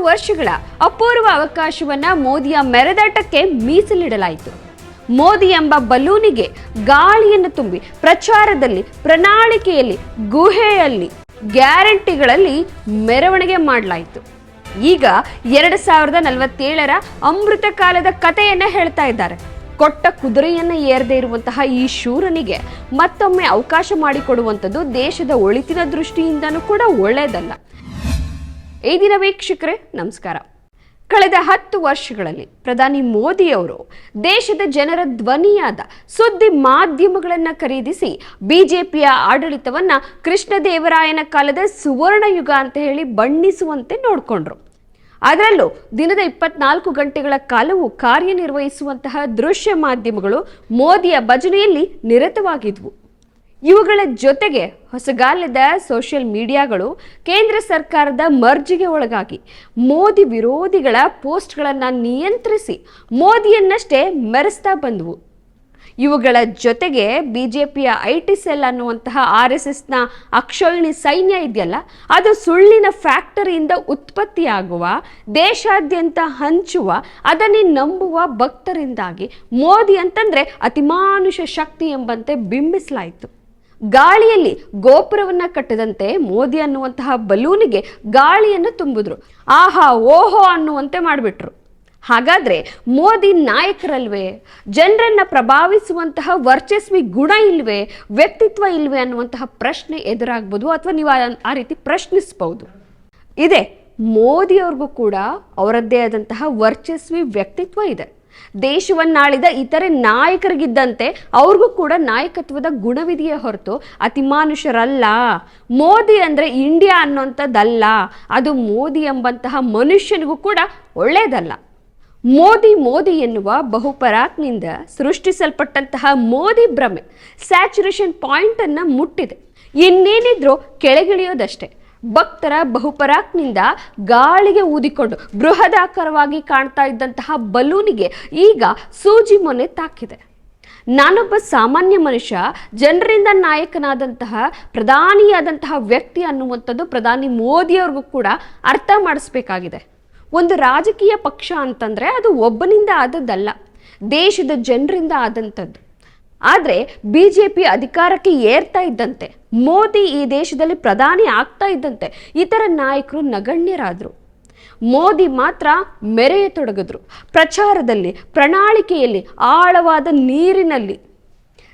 ವರ್ಷಗಳ ಅಪೂರ್ವ ಅವಕಾಶವನ್ನ ಮೋದಿಯ ಮೆರೆದಾಟಕ್ಕೆ ಮೀಸಲಿಡಲಾಯಿತು. ಮೋದಿ ಎಂಬ ಬಲೂನಿಗೆ ಗಾಳಿಯನ್ನು ತುಂಬಿ ಪ್ರಚಾರದಲ್ಲಿ, ಪ್ರಣಾಳಿಕೆಯಲ್ಲಿ, ಗುಹೆಯಲ್ಲಿ, ಗ್ಯಾರಂಟಿಗಳಲ್ಲಿ ಮೆರವಣಿಗೆ ಮಾಡಲಾಯಿತು. ಈಗ 2047ರ ಅಮೃತ ಕಾಲದ ಕಥೆಯನ್ನ ಹೇಳ್ತಾ ಇದ್ದಾರೆ. ಕೊಟ್ಟ ಕುದುರೆಯನ್ನ ಏರದೇ ಇರುವಂತಹ ಈ ಶೂರನಿಗೆ ಮತ್ತೊಮ್ಮೆ ಅವಕಾಶ ಮಾಡಿಕೊಡುವಂಥದ್ದು ದೇಶದ ಒಳಿತಿನ ದೃಷ್ಟಿಯಿಂದನೂ ಕೂಡ ಒಳ್ಳೆಯದಲ್ಲ. ಈ ದಿನ ವೀಕ್ಷಕರೇ ನಮಸ್ಕಾರ. ಕಳೆದ 10 ವರ್ಷಗಳಲ್ಲಿ ಪ್ರಧಾನಿ ಮೋದಿಯವರು ದೇಶದ ಜನರ ಧ್ವನಿಯಾದ ಸುದ್ದಿ ಮಾಧ್ಯಮಗಳನ್ನು ಖರೀದಿಸಿ ಬಿಜೆಪಿಯ ಆಡಳಿತವನ್ನ ಕೃಷ್ಣದೇವರಾಯನ ಕಾಲದ ಸುವರ್ಣ ಯುಗ ಅಂತ ಹೇಳಿ ಬಣ್ಣಿಸುವಂತೆ ನೋಡಿಕೊಂಡ್ರು. ಅದರಲ್ಲೂ ದಿನದ 24 ಗಂಟೆಗಳ ಕಾಲವೂ ಕಾರ್ಯನಿರ್ವಹಿಸುವಂತಹ ದೃಶ್ಯ ಮಾಧ್ಯಮಗಳು ಮೋದಿಯ ಭಜನೆಯಲ್ಲಿ ನಿರತವಾಗಿದ್ವು. ಇವುಗಳ ಜೊತೆಗೆ ಹೊಸಗಾಲದ ಸೋಷಿಯಲ್ ಮೀಡಿಯಾಗಳು ಕೇಂದ್ರ ಸರ್ಕಾರದ ಮರ್ಜಿಗೆ ಒಳಗಾಗಿ ಮೋದಿ ವಿರೋಧಿಗಳ ಪೋಸ್ಟ್ಗಳನ್ನು ನಿಯಂತ್ರಿಸಿ ಮೋದಿಯನ್ನಷ್ಟೇ ಮೆರೆಸ್ತಾ ಬಂದವು. ಇವುಗಳ ಜೊತೆಗೆ ಬಿಜೆಪಿಯ IT ಸೆಲ್ ಅನ್ನುವಂತಹ RSSನ ಅಕ್ಷೋಹಿಣಿ ಸೈನ್ಯ ಇದೆಯಲ್ಲ, ಅದು ಸುಳ್ಳಿನ ಫ್ಯಾಕ್ಟರಿಯಿಂದ ಉತ್ಪತ್ತಿಯಾಗುವ, ದೇಶಾದ್ಯಂತ ಹಂಚುವ, ಅದನ್ನೇ ನಂಬುವ ಭಕ್ತರಿಂದಾಗಿ ಮೋದಿ ಅಂತಂದ್ರೆ ಅತಿಮಾನುಷ ಶಕ್ತಿ ಎಂಬಂತೆ ಬಿಂಬಿಸಲಾಯಿತು. ಗಾಳಿಯಲ್ಲಿ ಗೋಪುರವನ್ನ ಕಟ್ಟದಂತೆ ಮೋದಿ ಅನ್ನುವಂತಹ ಬಲೂನಿಗೆ ಗಾಳಿಯನ್ನು ತುಂಬಿದ್ರು. ಆಹಾ ಓಹೋ ಅನ್ನುವಂತೆ ಮಾಡಿಬಿಟ್ರು. ಹಾಗಾದ್ರೆ ಮೋದಿ ನಾಯಕರಲ್ವೇ? ಜನರನ್ನ ಪ್ರಭಾವಿಸುವಂತಹ ವರ್ಚಸ್ವಿ ಗುಣ ಇಲ್ವೇ, ವ್ಯಕ್ತಿತ್ವ ಇಲ್ವೇ ಅನ್ನುವಂತಹ ಪ್ರಶ್ನೆ ಎದುರಾಗ್ಬೋದು, ಅಥವಾ ನೀವು ಆ ರೀತಿ ಪ್ರಶ್ನಿಸಬಹುದು. ಇದೆ, ಮೋದಿಯವ್ರಿಗೂ ಕೂಡ ಅವರದ್ದೇ ಆದಂತಹ ವರ್ಚಸ್ವಿ ವ್ಯಕ್ತಿತ್ವ ಇದೆ. ದೇಶವನ್ನಾಳಿದ ಇತರೆ ನಾಯಕರಿಗಿದ್ದಂತೆ ಅವ್ರಿಗೂ ಕೂಡ ನಾಯಕತ್ವದ ಗುಣವಿದೆಯೇ ಹೊರತು ಅತಿಮಾನುಷರಲ್ಲ. ಮೋದಿ ಅಂದ್ರೆ ಇಂಡಿಯಾ ಅನ್ನೋಂಥದ್ದಲ್ಲ, ಅದು ಮೋದಿ ಎಂಬಂತಹ ಮನುಷ್ಯನಿಗೂ ಕೂಡ ಒಳ್ಳೆಯದಲ್ಲ. ಮೋದಿ ಎನ್ನುವ ಬಹುಪರಾಕ್ನಿಂದ ಸೃಷ್ಟಿಸಲ್ಪಟ್ಟಂತಹ ಮೋದಿ ಭ್ರಮೆ ಸ್ಯಾಚುರೇಷನ್ ಪಾಯಿಂಟ್ ಅನ್ನ ಮುಟ್ಟಿದೆ. ಇನ್ನೇನಿದ್ರೂ ಕೆಳಗಿಳಿಯೋದಷ್ಟೇ. ಭಕ್ತರ ಬಹುಪರಾಕ್ನಿಂದ ಗಾಳಿಗೆ ಊದಿಕೊಂಡು ಬೃಹದಾಕಾರವಾಗಿ ಕಾಣ್ತಾ ಇದ್ದಂತಹ ಬಲೂನಿಗೆ ಈಗ ಸೂಜಿ ಮೊನೆ ತಾಕಿದೆ. ನಾನೊಬ್ಬ ಸಾಮಾನ್ಯ ಮನುಷ್ಯ, ಜನರಿಂದ ನಾಯಕನಾದಂತಹ ಪ್ರಧಾನಿಯಾದಂತಹ ವ್ಯಕ್ತಿ ಅನ್ನುವಂಥದ್ದು ಪ್ರಧಾನಿ ಮೋದಿಯವ್ರಿಗೂ ಕೂಡ ಅರ್ಥ ಮಾಡಿಸ್ಬೇಕಾಗಿದೆ. ಒಂದು ರಾಜಕೀಯ ಪಕ್ಷ ಅಂತಂದ್ರೆ ಅದು ಒಬ್ಬನಿಂದ ಆದದ್ದಲ್ಲ, ದೇಶದ ಜನರಿಂದ ಆದಂಥದ್ದು. ಆದರೆ ಬಿಜೆಪಿ ಅಧಿಕಾರಕ್ಕೆ ಏರ್ತಾ ಇದ್ದಂತೆ, ಮೋದಿ ಈ ದೇಶದಲ್ಲಿ ಪ್ರಧಾನಿ ಆಗ್ತಾ ಇದ್ದಂತೆ ಇತರ ನಾಯಕರು ನಗಣ್ಯರಾದರು. ಮೋದಿ ಮಾತ್ರ ಮೆರೆಯತೊಡಗಿದ್ರು. ಪ್ರಚಾರದಲ್ಲಿ, ಪ್ರಣಾಳಿಕೆಯಲ್ಲಿ, ಆಳವಾದ ನೀರಿನಲ್ಲಿ,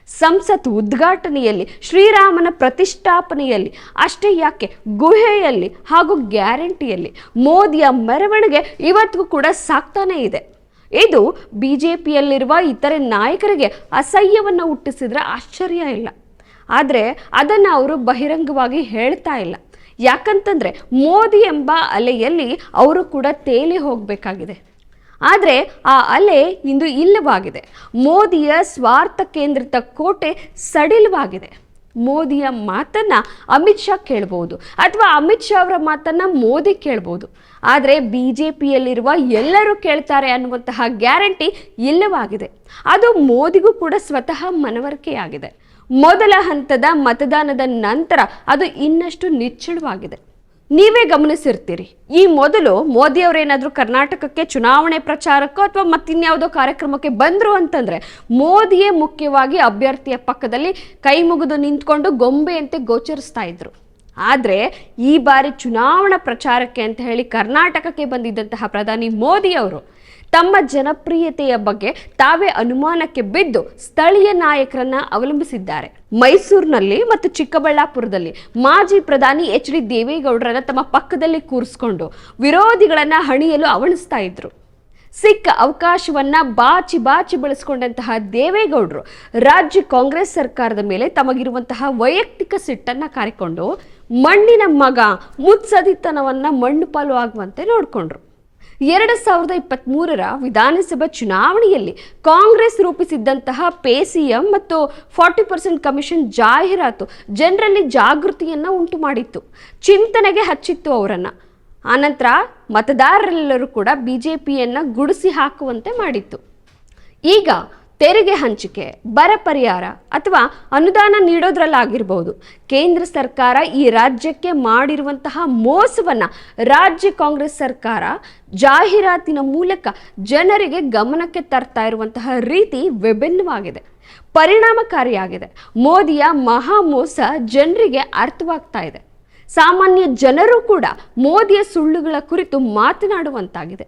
ಸಂಸತ್ ಉದ್ಘಾಟನೆಯಲ್ಲಿ, ಶ್ರೀರಾಮನ ಪ್ರತಿಷ್ಠಾಪನೆಯಲ್ಲಿ, ಅಷ್ಟೇ ಯಾಕೆ ಗುಹೆಯಲ್ಲಿ ಹಾಗೂ ಗ್ಯಾರಂಟಿಯಲ್ಲಿ ಮೋದಿಯ ಮೆರವಣಿಗೆ ಇವತ್ತಿಗೂ ಕೂಡ ಸಾಕ್ತಾನೇ ಇದೆ. ಇದು ಬಿಜೆಪಿಯಲ್ಲಿರುವ ಇತರೆ ನಾಯಕರಿಗೆ ಅಸಹ್ಯವನ್ನು ಹುಟ್ಟಿಸಿದ್ರೆ ಆಶ್ಚರ್ಯ ಇಲ್ಲ. ಆದರೆ ಅದನ್ನು ಅವರು ಬಹಿರಂಗವಾಗಿ ಹೇಳ್ತಾ ಇಲ್ಲ. ಯಾಕಂತಂದ್ರೆ ಮೋದಿ ಎಂಬ ಅಲೆಯಲ್ಲಿ ಅವರು ಕೂಡ ತೇಲಿ ಹೋಗಬೇಕಾಗಿದೆ. ಆದರೆ ಆ ಅಲೆ ಇಂದು ಇಲ್ಲವಾಗಿದೆ. ಮೋದಿಯ ಸ್ವಾರ್ಥ ಕೇಂದ್ರಿತ ಕೋಟೆ ಸಡಿಲವಾಗಿದೆ. ಮೋದಿಯ ಮಾತನ್ನ ಅಮಿತ್ ಶಾ ಕೇಳ್ಬೋದು, ಅಥವಾ ಅಮಿತ್ ಶಾ ಅವರ ಮಾತನ್ನ ಮೋದಿ ಕೇಳ್ಬೋದು. ಆದರೆ ಬಿಜೆಪಿಯಲ್ಲಿರುವ ಎಲ್ಲರೂ ಕೇಳ್ತಾರೆ ಅನ್ನುವಂತಹ ಗ್ಯಾರಂಟಿ ಇಲ್ಲವಾಗಿದೆ. ಅದು ಮೋದಿಗೂ ಕೂಡ ಸ್ವತಃ ಮನವರಿಕೆಯಾಗಿದೆ. ಮೊದಲ ಹಂತದ ಮತದಾನದ ನಂತರ ಅದು ಇನ್ನಷ್ಟು ನಿಚ್ಚಳವಾಗಿದೆ. ನೀವೇ ಗಮನಿಸಿರ್ತೀರಿ, ಈ ಮೊದಲು ಮೋದಿ ಅವರೇನಾದ್ರೂ ಕರ್ನಾಟಕಕ್ಕೆ ಚುನಾವಣೆ ಪ್ರಚಾರಕ್ಕೋ ಅಥವಾ ಮತ್ತಿನ್ಯಾವುದೋ ಕಾರ್ಯಕ್ರಮಕ್ಕೆ ಬಂದ್ರು ಅಂತಂದ್ರೆ ಮೋದಿಯೇ ಮುಖ್ಯವಾಗಿ ಅಭ್ಯರ್ಥಿಯ ಪಕ್ಕದಲ್ಲಿ ಕೈ ಮುಗಿದು ನಿಂತ್ಕೊಂಡು ಗೊಂಬೆಯಂತೆ ಗೋಚರಿಸ್ತಾ ಇದ್ರು. ಆದರೆ ಈ ಬಾರಿ ಚುನಾವಣಾ ಪ್ರಚಾರಕ್ಕೆ ಅಂತ ಹೇಳಿ ಕರ್ನಾಟಕಕ್ಕೆ ಬಂದಿದ್ದಂತಹ ಪ್ರಧಾನಿ ಮೋದಿ ಅವರು ತಮ್ಮ ಜನಪ್ರಿಯತೆಯ ಬಗ್ಗೆ ತಾವೇ ಅನುಮಾನಕ್ಕೆ ಬಿದ್ದು ಸ್ಥಳೀಯ ನಾಯಕರನ್ನ ಅವಲಂಬಿಸಿದ್ದಾರೆ. ಮೈಸೂರಿನಲ್ಲಿ ಮತ್ತು ಚಿಕ್ಕಬಳ್ಳಾಪುರದಲ್ಲಿ ಮಾಜಿ ಪ್ರಧಾನಿ HD ದೇವೇಗೌಡರನ್ನ ತಮ್ಮ ಪಕ್ಕದಲ್ಲಿ ಕೂರಿಸ್ಕೊಂಡು ವಿರೋಧಿಗಳನ್ನ ಹಣಿಯಲು ಅವಣಿಸ್ತಾ ಇದ್ರು. ಸಿಕ್ಕ ಅವಕಾಶವನ್ನ ಬಾಚಿ ಬಳಸಿಕೊಂಡಂತಹ ದೇವೇಗೌಡರು ರಾಜ್ಯ ಕಾಂಗ್ರೆಸ್ ಸರ್ಕಾರದ ಮೇಲೆ ತಮಗಿರುವಂತಹ ವೈಯಕ್ತಿಕ ಸಿಟ್ಟನ್ನ ಕಾರಿಕೊಂಡು ಮಣ್ಣಿನ ಮಗ ಮುತ್ಸದಿತನವನ್ನ ಮಣ್ಣು ಪಾಲು ಆಗುವಂತೆ ನೋಡಿಕೊಂಡ್ರು. 2023ರ ವಿಧಾನಸಭಾ ಚುನಾವಣೆಯಲ್ಲಿ ಕಾಂಗ್ರೆಸ್ ರೂಪಿಸಿದ್ದಂತಹ ಪೇಸಿಎಂ ಮತ್ತು 40% ಕಮಿಷನ್ ಜಾಹೀರಾತು ಜನರಲ್ಲಿ ಜಾಗೃತಿಯನ್ನು ಉಂಟು ಮಾಡಿತ್ತು, ಚಿಂತನೆಗೆ ಹಚ್ಚಿತ್ತು ಅವರನ್ನು. ಆನಂತರ ಮತದಾರರೆಲ್ಲರೂ ಕೂಡ ಬಿಜೆಪಿಯನ್ನು ಗುಡಿಸಿ ಹಾಕುವಂತೆ ಮಾಡಿತ್ತು. ಈಗ ತೆರಿಗೆ ಹಂಚಿಕೆ, ಬರ ಪರಿಹಾರ ಅಥವಾ ಅನುದಾನ ನೀಡೋದ್ರಲ್ಲಾಗಿರ್ಬೋದು, ಕೇಂದ್ರ ಸರ್ಕಾರ ಈ ರಾಜ್ಯಕ್ಕೆ ಮಾಡಿರುವಂತಹ ಮೋಸವನ್ನ ರಾಜ್ಯ ಕಾಂಗ್ರೆಸ್ ಸರ್ಕಾರ ಜಾಹೀರಾತಿನ ಮೂಲಕ ಜನರಿಗೆ ಗಮನಕ್ಕೆ ತರ್ತಾ ಇರುವಂತಹ ರೀತಿ ವಿಭಿನ್ನವಾಗಿದೆ, ಪರಿಣಾಮಕಾರಿಯಾಗಿದೆ. ಮೋದಿಯ ಮಹಾ ಮೋಸ ಜನರಿಗೆ ಅರ್ಥವಾಗ್ತಾ ಇದೆ. ಸಾಮಾನ್ಯ ಜನರು ಕೂಡ ಮೋದಿಯ ಸುಳ್ಳುಗಳ ಕುರಿತು ಮಾತನಾಡುವಂತಾಗಿದೆ.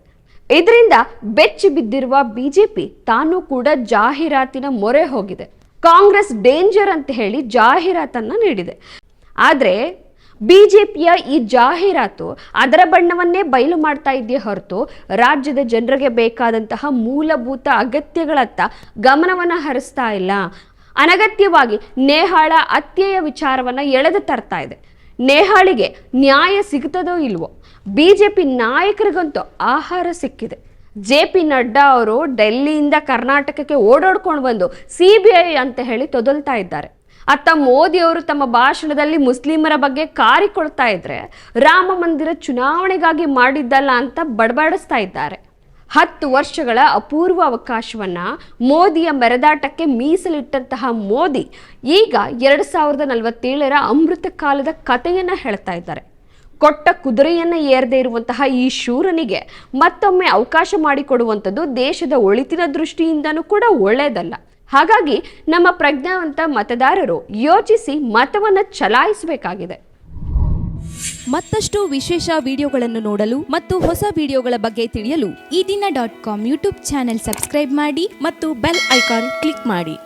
ಇದರಿಂದ ಬೆಚ್ಚಿ ಬಿದ್ದಿರುವ ಬಿಜೆಪಿ ತಾನು ಕೂಡ ಜಾಹೀರಾತಿನ ಮೊರೆ ಹೋಗಿದೆ. ಕಾಂಗ್ರೆಸ್ ಡೇಂಜರ್ ಅಂತ ಹೇಳಿ ಜಾಹೀರಾತನ್ನ ನೀಡಿದೆ. ಆದರೆ ಬಿಜೆಪಿಯ ಈ ಜಾಹೀರಾತು ಅದರ ಬಣ್ಣವನ್ನೇ ಬಯಲು ಮಾಡ್ತಾ ಇದೆಯೇ ಹೊರತು ರಾಜ್ಯದ ಜನರಿಗೆ ಬೇಕಾದಂತಹ ಮೂಲಭೂತ ಅಗತ್ಯಗಳತ್ತ ಗಮನವನ್ನು ಹರಿಸ್ತಾ ಇಲ್ಲ. ಅನಗತ್ಯವಾಗಿ ನೇಹಾಳ ಹತ್ಯೆಯ ವಿಚಾರವನ್ನ ಎಳೆದು ತರ್ತಾ ಇದೆ. ನೇಹಾಳಿಗೆ ನ್ಯಾಯ ಸಿಗುತ್ತದೋ ಇಲ್ವೋ? ಬಿಜೆಪಿ ನಾಯಕರಿಗಂತೂ ಆಹಾರ ಸಿಕ್ಕಿದೆ. ಜೆ.ಪಿ. ನಡ್ಡಾ ಅವರು ಡೆಲ್ಲಿಯಿಂದ ಕರ್ನಾಟಕಕ್ಕೆ ಓಡಾಡ್ಕೊಂಡು ಬಂದು CBI ಅಂತ ಹೇಳಿ ತೊದಲ್ತಾ ಇದ್ದಾರೆ. ಅತ್ತ ಮೋದಿ ಅವರು ತಮ್ಮ ಭಾಷಣದಲ್ಲಿ ಮುಸ್ಲಿಮರ ಬಗ್ಗೆ ಕಾರಿಕೊಳ್ತಾ ಇದ್ರೆ ರಾಮ ಮಂದಿರ ಚುನಾವಣೆಗಾಗಿ ಮಾಡಿದ್ದಲ್ಲ ಅಂತ ಬಡಬಡಿಸ್ತಾ ಇದ್ದಾರೆ. 10 ವರ್ಷಗಳ ಅಪೂರ್ವ ಅವಕಾಶವನ್ನ ಮೋದಿಯ ಮೆರೆದಾಟಕ್ಕೆ ಮೀಸಲಿಟ್ಟಂತಹ ಮೋದಿ ಈಗ 2047ರ ಅಮೃತ ಕಾಲದ ಕಥೆಯನ್ನ ಹೇಳ್ತಾ ಇದ್ದಾರೆ. ಕೊಟ್ಟ ಕುದುರೆಯನ್ನ ಏರದೇ ಇರುವಂತಹ ಈ ಶೂರನಿಗೆ ಮತ್ತೊಮ್ಮೆ ಅವಕಾಶ ಮಾಡಿಕೊಡುವಂಥದ್ದು ದೇಶದ ಒಳಿತಿನ ದೃಷ್ಟಿಯಿಂದನೂ ಕೂಡ ಒಳ್ಳೆಯದಲ್ಲ. ಹಾಗಾಗಿ ನಮ್ಮ ಪ್ರಜ್ಞಾವಂತ ಮತದಾರರು ಯೋಚಿಸಿ ಮತವನ್ನ ಚಲಾಯಿಸಬೇಕಾಗಿದೆ. ಮತ್ತಷ್ಟು ವಿಶೇಷ ವಿಡಿಯೋಗಳನ್ನು ನೋಡಲು ಮತ್ತು ಹೊಸ ವಿಡಿಯೋಗಳ ಬಗ್ಗೆ ತಿಳಿಯಲು ಈ ದಿನ .com ಯೂಟ್ಯೂಬ್ ಚಾನೆಲ್ ಸಬ್ಸ್ಕ್ರೈಬ್ ಮಾಡಿ ಮತ್ತು ಬೆಲ್ ಐಕಾನ್ ಕ್ಲಿಕ್ ಮಾಡಿ.